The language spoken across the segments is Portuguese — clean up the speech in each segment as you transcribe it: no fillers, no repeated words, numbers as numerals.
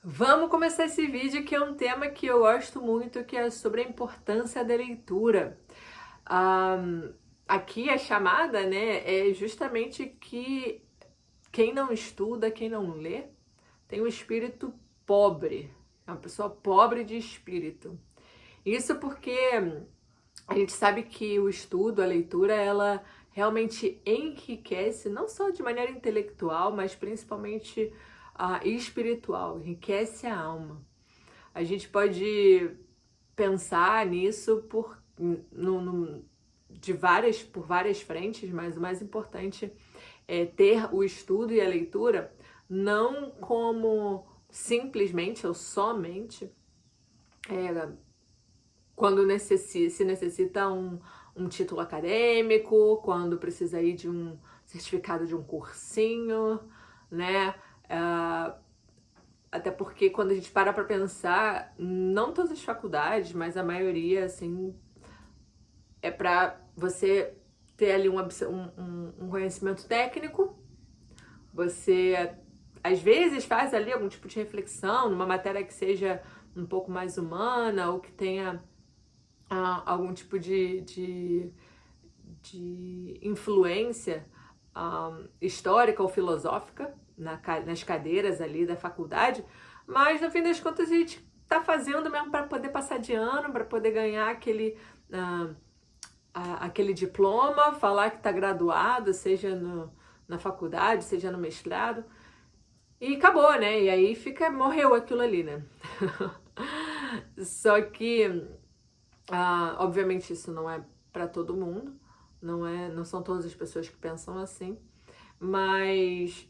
Vamos começar esse vídeo que é um tema que eu gosto muito, que é sobre a importância da leitura. Ah, Aqui a chamada, né, é justamente que quem não estuda, quem não lê, tem um espírito pobre, é uma pessoa pobre de espírito. Isso porque a gente sabe que o estudo, a leitura, ela realmente enriquece, não só de maneira intelectual, mas principalmente espiritual, enriquece a alma. A gente pode pensar nisso por várias frentes, mas o mais importante é ter o estudo e a leitura não como simplesmente ou somente quando se necessita um título acadêmico, quando precisa ir de um certificado de um cursinho, né? Até porque quando a gente para pensar, não todas as faculdades, mas a maioria, assim, é para você ter ali um conhecimento técnico, você às vezes faz ali algum tipo de reflexão numa matéria que seja um pouco mais humana ou que tenha algum tipo de influência histórica ou filosófica nas cadeiras ali da faculdade, mas no fim das contas a gente está fazendo mesmo para poder passar de ano, para poder ganhar aquele diploma, falar que está graduado, seja na faculdade, seja no mestrado, e acabou, né? E aí morreu aquilo ali, né? Só que obviamente isso não é para todo mundo, não são todas as pessoas que pensam assim, mas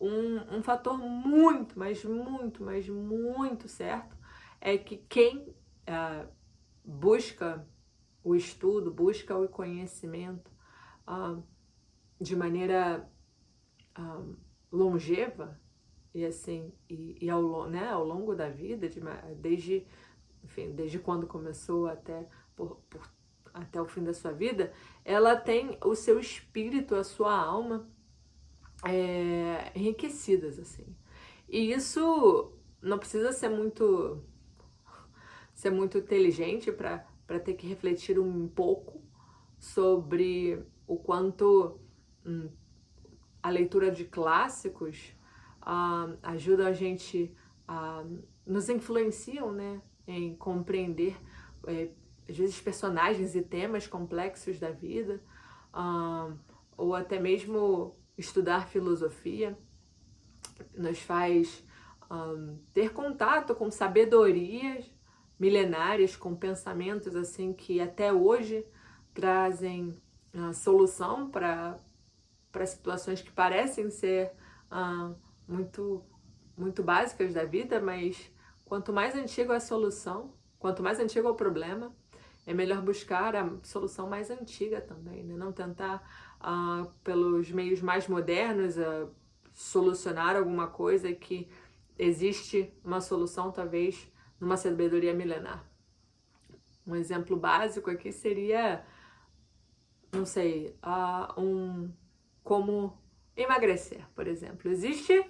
um fator muito, mas muito, mas muito certo é que quem busca o estudo, busca o conhecimento de maneira longeva e assim ao longo da vida, desde quando começou até o fim da sua vida, ela tem o seu espírito, a sua alma enriquecidas, assim. E isso não precisa ser muito inteligente para ter que refletir um pouco sobre o quanto a leitura de clássicos ajuda a gente, nos influenciam, né, em compreender, às vezes, personagens e temas complexos da vida, ou até mesmo estudar filosofia, nos faz ter contato com sabedorias milenárias, com pensamentos assim que até hoje trazem solução para situações que parecem ser muito, muito básicas da vida, mas quanto mais antiga a solução, quanto mais antigo é o problema, é melhor buscar a solução mais antiga também, né? Não tentar, pelos meios mais modernos, solucionar alguma coisa que existe uma solução, talvez, numa sabedoria milenar. Um exemplo básico aqui seria, não sei, como emagrecer, por exemplo. Existe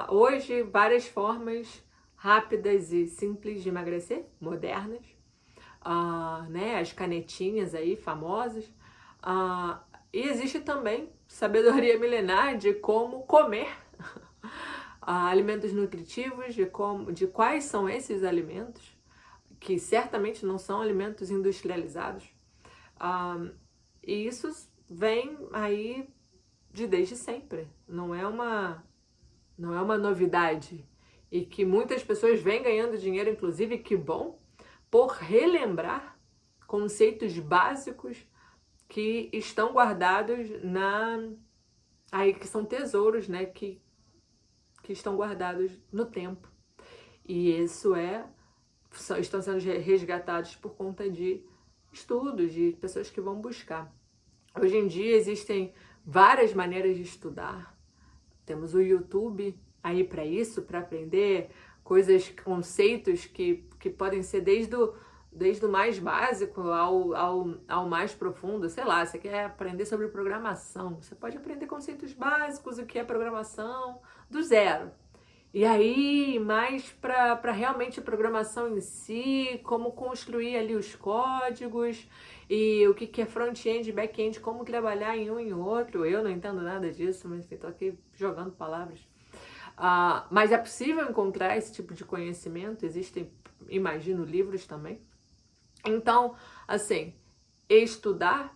hoje várias formas rápidas e simples de emagrecer, modernas, né, as canetinhas aí famosas, e existe também sabedoria milenar de como comer alimentos nutritivos, de quais são esses alimentos, que certamente não são alimentos industrializados, e isso vem aí desde sempre, não é uma novidade, e que muitas pessoas vêm ganhando dinheiro, inclusive, que bom, por relembrar conceitos básicos que estão guardados que são tesouros, né, que estão guardados no tempo. E isso estão sendo resgatados por conta de estudos, de pessoas que vão buscar. Hoje em dia existem várias maneiras de estudar. Temos o YouTube aí para isso, para aprender conceitos que podem ser desde o mais básico ao mais profundo. Sei lá, você quer aprender sobre programação, você pode aprender conceitos básicos, o que é programação, do zero. E aí, mais para realmente a programação em si, como construir ali os códigos, e o que é front-end, back-end, como trabalhar em um e em outro. Eu não entendo nada disso, mas estou aqui jogando palavras. Mas é possível encontrar esse tipo de conhecimento, existem, imagino, livros também. Então, assim, estudar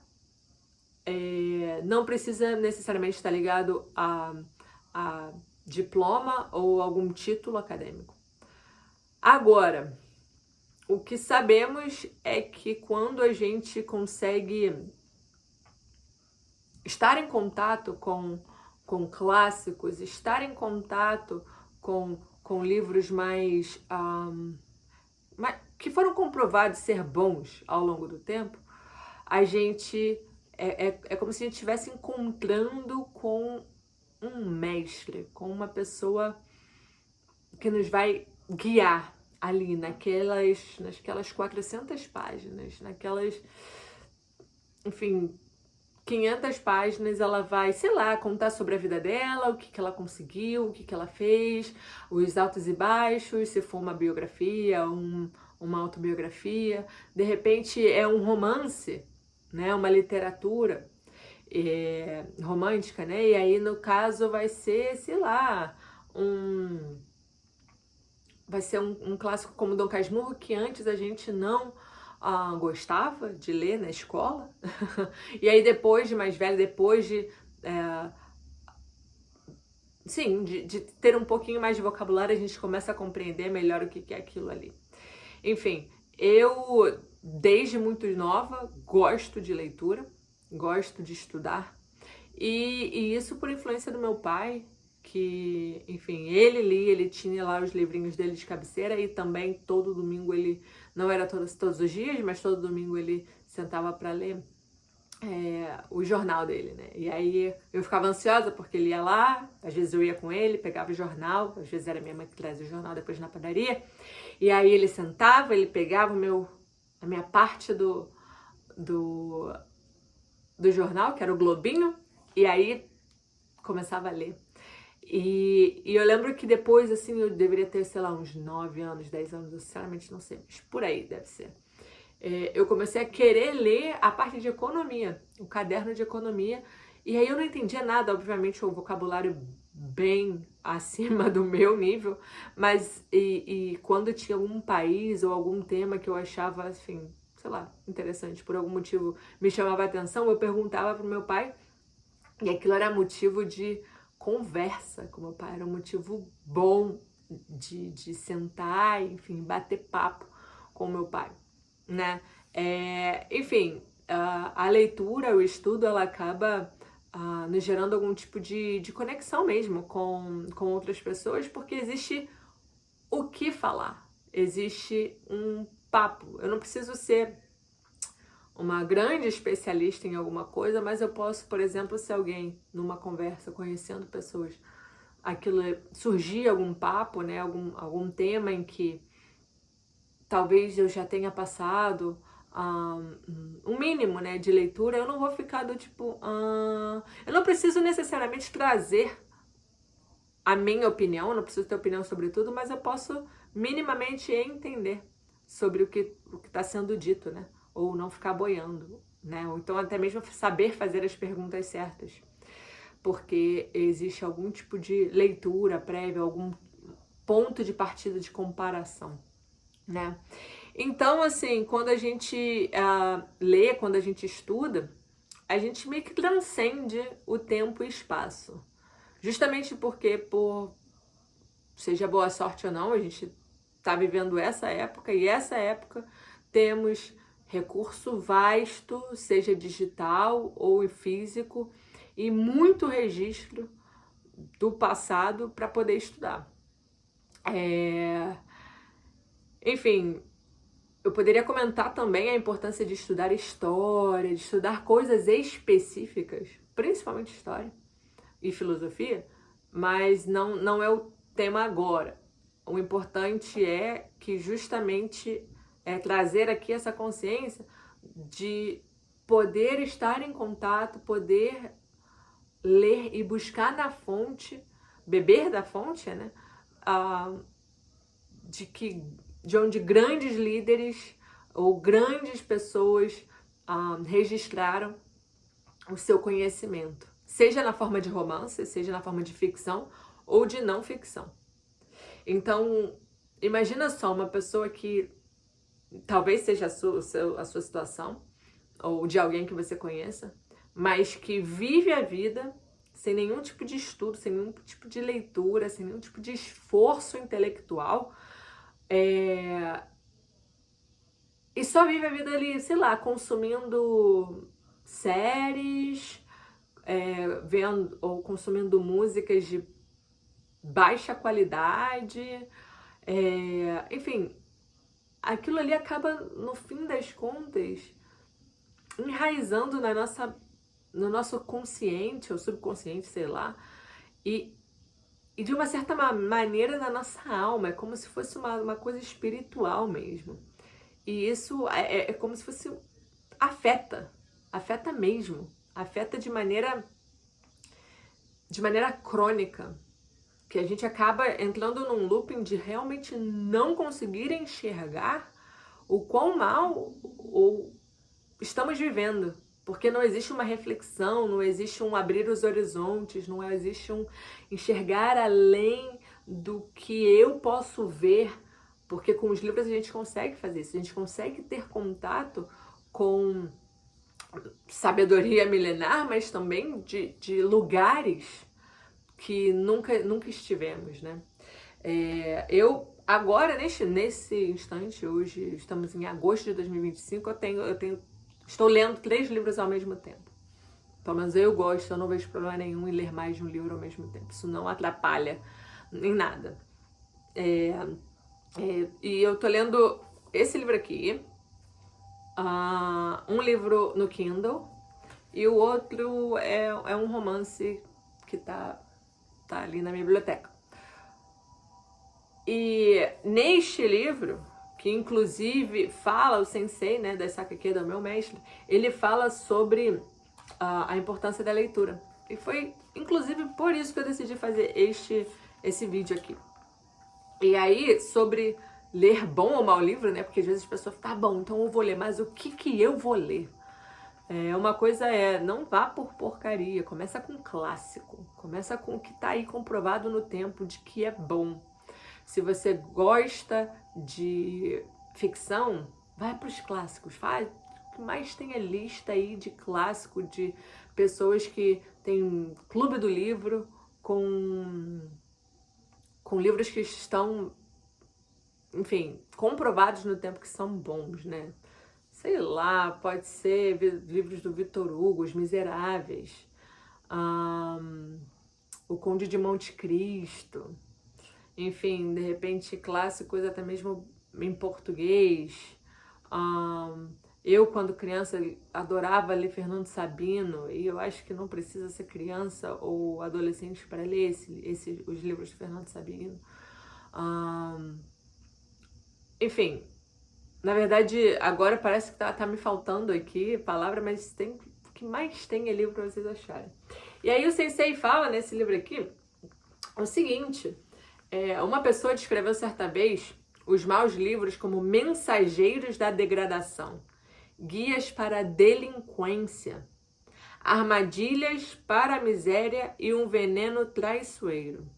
não precisa necessariamente estar ligado a diploma ou algum título acadêmico. Agora, o que sabemos é que quando a gente consegue estar em contato com clássicos, estar em contato com livros mais que foram comprovados ser bons ao longo do tempo, a gente é como se a gente estivesse encontrando com um mestre, com uma pessoa que nos vai guiar ali naquelas 400 páginas, enfim, 500 páginas. Ela vai, sei lá, contar sobre a vida dela, o que ela conseguiu, o que ela fez, os altos e baixos, se for uma biografia, uma autobiografia. De repente é um romance, né, uma literatura romântica, né? E aí, no caso, vai ser, sei lá, vai ser um clássico como Dom Casmurro, que antes a gente não gostava de ler na escola. E aí, depois de mais velho, depois de ter um pouquinho mais de vocabulário, a gente começa a compreender melhor o que é aquilo ali. Enfim, eu, desde muito nova, gosto de leitura, gosto de estudar, e isso por influência do meu pai, que, enfim, ele lia, ele tinha lá os livrinhos dele de cabeceira, e também todo domingo ele, não era todos os dias, mas todo domingo ele sentava para ler o jornal dele, né? E aí eu ficava ansiosa porque ele ia lá, às vezes eu ia com ele, pegava o jornal, às vezes era minha mãe que trazia o jornal depois na padaria, e aí ele sentava, ele pegava a minha parte do jornal, que era o globinho, e aí começava a ler. E eu lembro que depois, assim, eu deveria ter, sei lá, uns 9 anos, 10 anos, eu sinceramente não sei, mas por aí deve ser. Eu comecei a querer ler a parte de economia, o caderno de economia, e aí eu não entendia nada, obviamente o vocabulário bem acima do meu nível, mas e quando tinha algum país ou algum tema que eu achava, assim, sei lá, interessante, por algum motivo me chamava a atenção, eu perguntava pro meu pai, e aquilo era motivo de conversa com meu pai, era um motivo bom de sentar, enfim, bater papo com meu pai, né? Enfim, a leitura, o estudo, ela acaba nos gerando algum tipo de conexão mesmo com outras pessoas, porque existe o que falar, existe um papo. Eu não preciso ser uma grande especialista em alguma coisa, mas eu posso, por exemplo, se alguém numa conversa, conhecendo pessoas, surgir algum papo, né, algum tema em que talvez eu já tenha passado um mínimo, né, de leitura, eu não vou ficar do tipo, eu não preciso necessariamente trazer a minha opinião, eu não preciso ter opinião sobre tudo, mas eu posso minimamente entender sobre o que está sendo dito, né? Ou não ficar boiando, né? Ou então até mesmo saber fazer as perguntas certas, porque existe algum tipo de leitura prévia, algum ponto de partida de comparação, né? Então, assim, quando a gente lê, quando a gente estuda, a gente meio que transcende o tempo e espaço. Justamente porque, seja boa sorte ou não, a gente está vivendo essa época, e essa época temos recurso vasto, seja digital ou físico, e muito registro do passado para poder estudar. Enfim, eu poderia comentar também a importância de estudar história, de estudar coisas específicas, principalmente história e filosofia, mas não é o tema agora. O importante é que justamente trazer aqui essa consciência de poder estar em contato, poder ler e buscar na fonte, beber da fonte, né? de onde grandes líderes ou grandes pessoas registraram o seu conhecimento, seja na forma de romance, seja na forma de ficção ou de não ficção. Então, imagina só uma pessoa que talvez seja a sua situação, ou de alguém que você conheça, mas que vive a vida sem nenhum tipo de estudo, sem nenhum tipo de leitura, sem nenhum tipo de esforço intelectual, e só vive a vida ali, sei lá, consumindo séries, vendo ou consumindo músicas de baixa qualidade, enfim, aquilo ali acaba, no fim das contas, enraizando no nosso consciente ou subconsciente, sei lá, e de uma certa maneira na nossa alma, é como se fosse uma coisa espiritual mesmo. E isso é como se fosse, afeta mesmo, afeta de maneira crônica, que a gente acaba entrando num looping de realmente não conseguir enxergar o quão mal estamos vivendo, porque não existe uma reflexão, não existe um abrir os horizontes, não existe um enxergar além do que eu posso ver, porque com os livros a gente consegue fazer isso, a gente consegue ter contato com sabedoria milenar, mas também de lugares que nunca estivemos, né? Eu agora, nesse instante, hoje estamos em agosto de 2025, estou lendo 3 livros ao mesmo tempo. Pelo menos eu gosto, eu não vejo problema nenhum em ler mais de um livro ao mesmo tempo. Isso não atrapalha em nada. E eu tô lendo esse livro aqui, um livro no Kindle, e o outro é um romance que tá ali na minha biblioteca. E neste livro, que inclusive fala, o sensei, né, da Sakakeda, meu mestre, ele fala sobre a importância da leitura. E foi inclusive por isso que eu decidi fazer esse vídeo aqui. E aí, sobre ler bom ou mau livro, né, porque às vezes as pessoas falam, tá bom, então eu vou ler, mas o que eu vou ler? Uma coisa não vá por porcaria, começa com clássico, começa com o que tá aí comprovado no tempo de que é bom. Se você gosta de ficção, vai para os clássicos, faz o que mais tem a lista aí de clássico, de pessoas que têm clube do livro com livros que estão, enfim, comprovados no tempo que são bons, né? Sei lá, pode ser livros do Victor Hugo, Os Miseráveis, O Conde de Monte Cristo, enfim, de repente clássicos até mesmo em português. Eu, quando criança, adorava ler Fernando Sabino, e eu acho que não precisa ser criança ou adolescente para ler os livros de Fernando Sabino. Enfim, na verdade, agora parece que tá me faltando aqui palavra, mas o que mais tem é livro para vocês acharem. E aí o sensei fala nesse livro aqui o seguinte, uma pessoa descreveu certa vez os maus livros como mensageiros da degradação, guias para a delinquência, armadilhas para a miséria e um veneno traiçoeiro.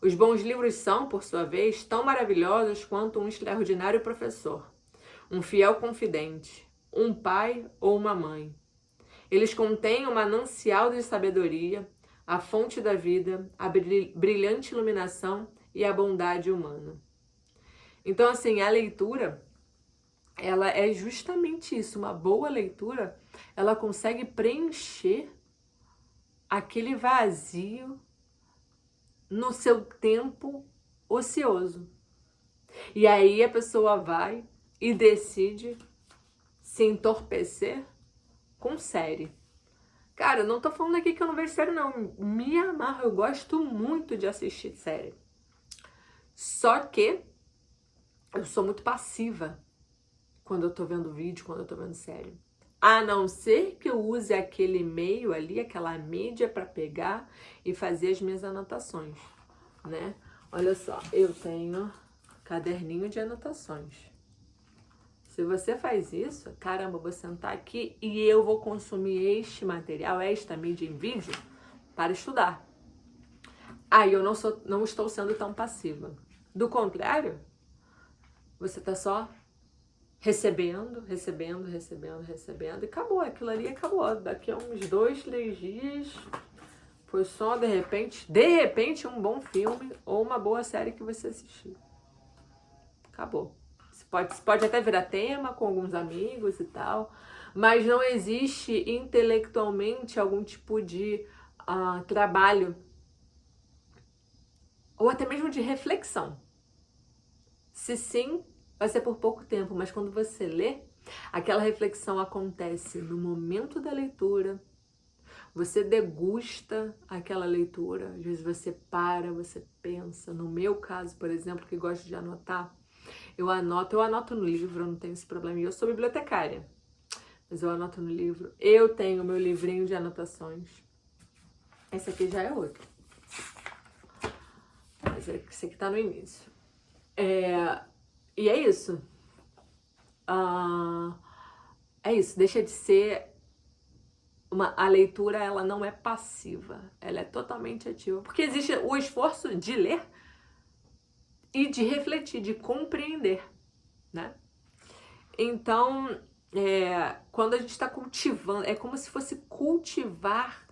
Os bons livros são, por sua vez, tão maravilhosos quanto um extraordinário professor, um fiel confidente, um pai ou uma mãe. Eles contêm um manancial de sabedoria, a fonte da vida, a brilhante iluminação e a bondade humana. Então, assim, a leitura, ela é justamente isso. Uma boa leitura, ela consegue preencher aquele vazio no seu tempo ocioso. E aí a pessoa vai e decide se entorpecer com série. Cara, eu não tô falando aqui que eu não vejo série, não. Me amarro, eu gosto muito de assistir série. Só que eu sou muito passiva quando eu tô vendo vídeo, quando eu tô vendo série. A não ser que eu use aquele meio ali, aquela mídia para pegar e fazer as minhas anotações, né? Olha só, eu tenho caderninho de anotações. Se você faz isso, caramba, eu vou sentar aqui e eu vou consumir este material, esta mídia em vídeo, para estudar. Aí eu não estou sendo tão passiva. Do contrário, você está só recebendo, e acabou. Aquilo ali acabou. Daqui a uns 2, 3 dias, foi só de repente, um bom filme ou uma boa série que você assistiu. Acabou. Pode até virar tema com alguns amigos e tal, mas não existe intelectualmente algum tipo de trabalho ou até mesmo de reflexão. Se sim, vai ser por pouco tempo, mas quando você lê, aquela reflexão acontece no momento da leitura, você degusta aquela leitura, às vezes você para, você pensa. No meu caso, por exemplo, que gosto de anotar, eu anoto no livro, eu não tenho esse problema. Eu sou bibliotecária, mas eu anoto no livro. Eu tenho meu livrinho de anotações. Esse aqui já é outro. Mas esse aqui tá no início. E é isso. É isso, deixa de ser a leitura, ela não é passiva, ela é totalmente ativa. Porque existe o esforço de ler e de refletir, de compreender, né? Então, quando a gente está cultivando, é como se fosse cultivar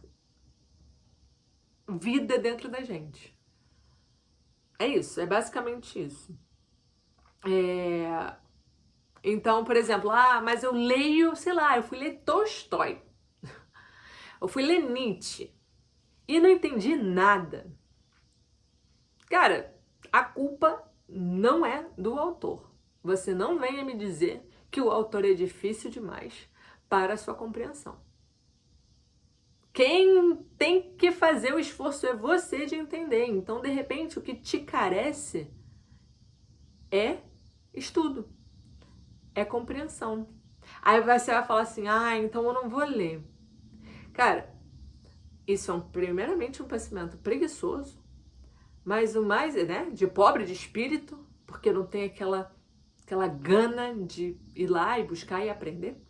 vida dentro da gente. É isso, é basicamente isso. Então, por exemplo, mas eu leio, sei lá, eu fui ler Tolstói. Eu fui ler Nietzsche e não entendi nada. Cara, a culpa não é do autor. Você não venha me dizer que o autor é difícil demais para a sua compreensão. Quem tem que fazer o esforço é você de entender. Então, de repente, o que te carece é estudo, é compreensão. Aí você vai falar assim, então eu não vou ler. Cara, isso é primeiramente um pensamento preguiçoso, mas o mais, né, de pobre de espírito, porque não tem aquela gana de ir lá e buscar e aprender.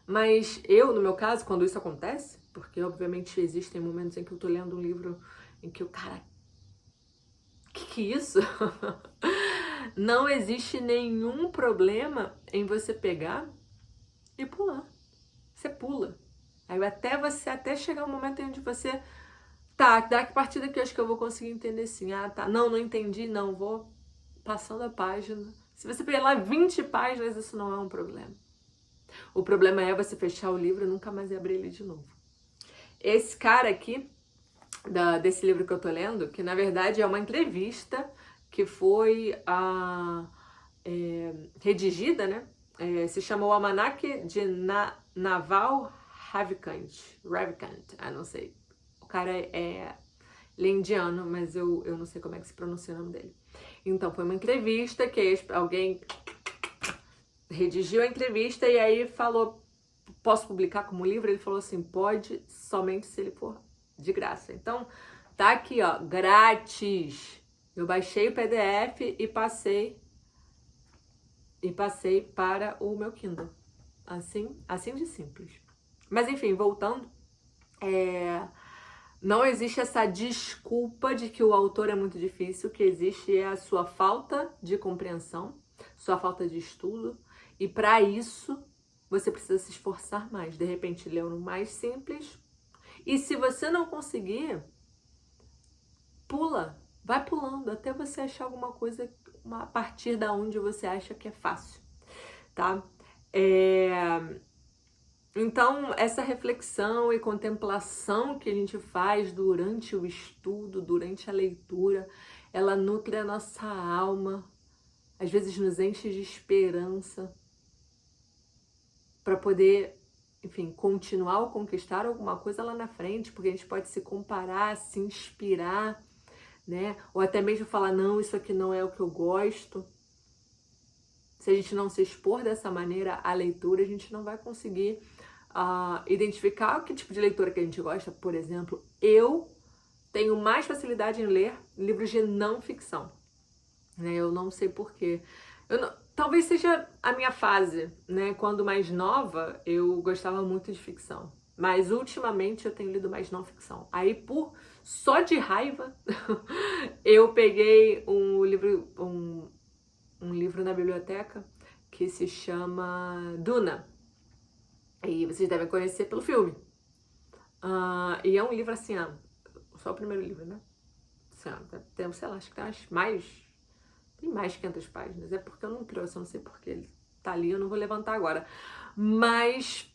Mas eu, no meu caso, quando isso acontece, porque obviamente existem momentos em que eu tô lendo um livro em que cara, que é isso? Não existe nenhum problema em você pegar e pular. Você pula. Aí até chegar um momento em que você a partir daqui eu acho que eu vou conseguir entender sim. Não entendi, não, vou passando a página. Se você pegar lá 20 páginas, isso não é um problema. O problema é você fechar o livro e nunca mais abrir ele de novo. Esse cara aqui, desse livro que eu tô lendo, que na verdade é uma entrevista que foi redigida, né? Se chamou Almanac de Naval Ravikant, não sei. O cara ele é indiano, mas eu não sei como é que se pronuncia o nome dele. Então, foi uma entrevista que alguém redigiu a entrevista e aí falou, posso publicar como livro? Ele falou assim, pode, somente se ele for de graça. Então, tá aqui, ó, grátis. Eu baixei o PDF e passei para o meu Kindle. Assim de simples. Mas enfim, voltando, não existe essa desculpa de que o autor é muito difícil, o que existe é a sua falta de compreensão, sua falta de estudo, e para isso você precisa se esforçar mais. De repente, ler no mais simples, e se você não conseguir, vai pulando até você achar alguma coisa a partir da onde você acha que é fácil, tá? Então, essa reflexão e contemplação que a gente faz durante o estudo, durante a leitura, ela nutre a nossa alma, às vezes nos enche de esperança para poder, enfim, continuar ou conquistar alguma coisa lá na frente, porque a gente pode se comparar, se inspirar, né? Ou até mesmo falar, não, isso aqui não é o que eu gosto. Se a gente não se expor dessa maneira à leitura, a gente não vai conseguir identificar que tipo de leitura que a gente gosta. Por exemplo, eu tenho mais facilidade em ler livros de não ficção, né? Eu não sei porquê. Talvez seja a minha fase, né? Quando mais nova, eu gostava muito de ficção. Mas ultimamente eu tenho lido mais não ficção. Aí, só de raiva, eu peguei um livro na biblioteca que se chama Duna. E vocês devem conhecer pelo filme. E é um livro assim, só o primeiro livro, né? Assim, tem, sei lá, acho que tem mais de 500 páginas. É porque eu não trouxe, eu não sei porque ele tá ali, eu não vou levantar agora. Mas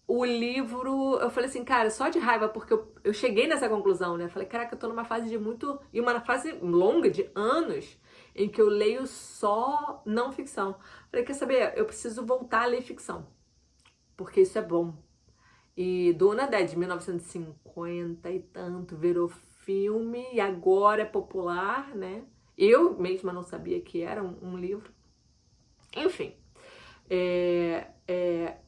o livro, eu falei assim, cara, só de raiva, porque eu cheguei nessa conclusão, né? Eu falei, caraca, eu tô numa fase e uma fase longa, de anos, em que eu leio só não ficção. Falei, quer saber? Eu preciso voltar a ler ficção, porque isso é bom. E Duna é de 1950 e tanto, virou filme e agora é popular, né? Eu mesma não sabia que era um livro. Enfim, é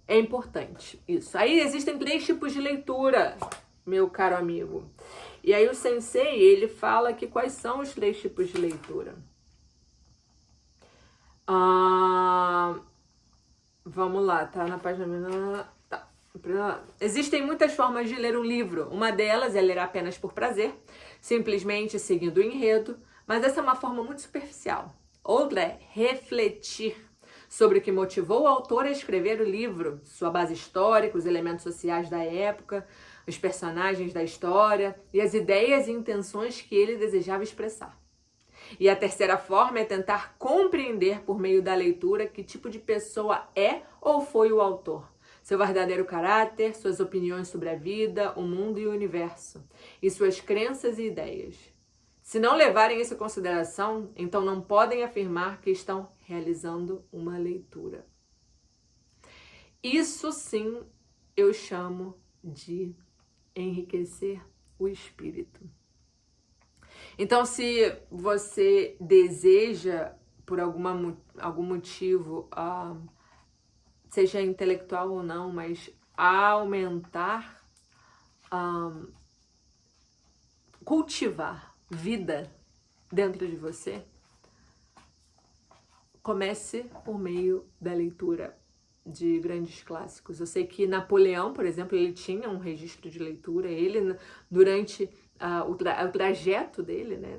importante isso. Aí existem 3 tipos de leitura, meu caro amigo. E aí o sensei, ele fala aqui quais são os 3 tipos de leitura. Vamos lá, tá na página... Tá. Existem muitas formas de ler um livro. Uma delas é ler apenas por prazer, simplesmente seguindo o enredo, mas essa é uma forma muito superficial. Outra é refletir sobre o que motivou o autor a escrever o livro, sua base histórica, os elementos sociais da época, os personagens da história e as ideias e intenções que ele desejava expressar. E a terceira forma é tentar compreender por meio da leitura que tipo de pessoa é ou foi o autor, seu verdadeiro caráter, suas opiniões sobre a vida, o mundo e o universo, e suas crenças e ideias. Se não levarem isso em consideração, então não podem afirmar que estão realizando uma leitura. Isso sim eu chamo de enriquecer o espírito. Então, se você deseja, por algum motivo, seja intelectual ou não, mas aumentar, cultivar vida dentro de você, comece por meio da leitura de grandes clássicos. Eu sei que Napoleão, por exemplo, ele tinha um registro de leitura. Ele, durante o trajeto dele, né,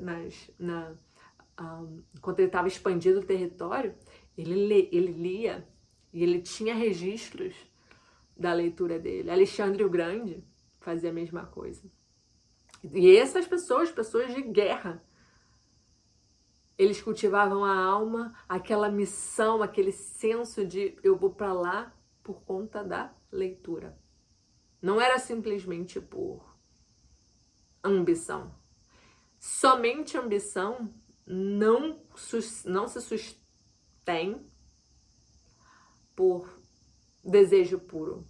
quando ele estava expandindo o território, ele lia e ele tinha registros da leitura dele. Alexandre o Grande fazia a mesma coisa. E essas pessoas de guerra, eles cultivavam a alma, aquela missão, aquele senso de eu vou para lá por conta da leitura. Não era simplesmente por ambição. Somente ambição não se sustém por desejo puro.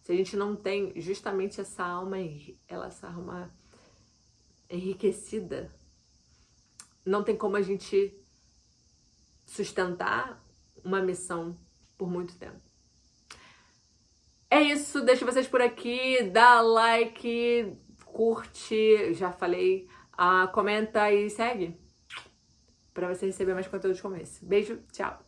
Se a gente não tem justamente essa alma enriquecida, não tem como a gente sustentar uma missão por muito tempo. É isso, deixo vocês por aqui, dá like, curte, já falei, comenta e segue para você receber mais conteúdos como esse. Beijo, tchau!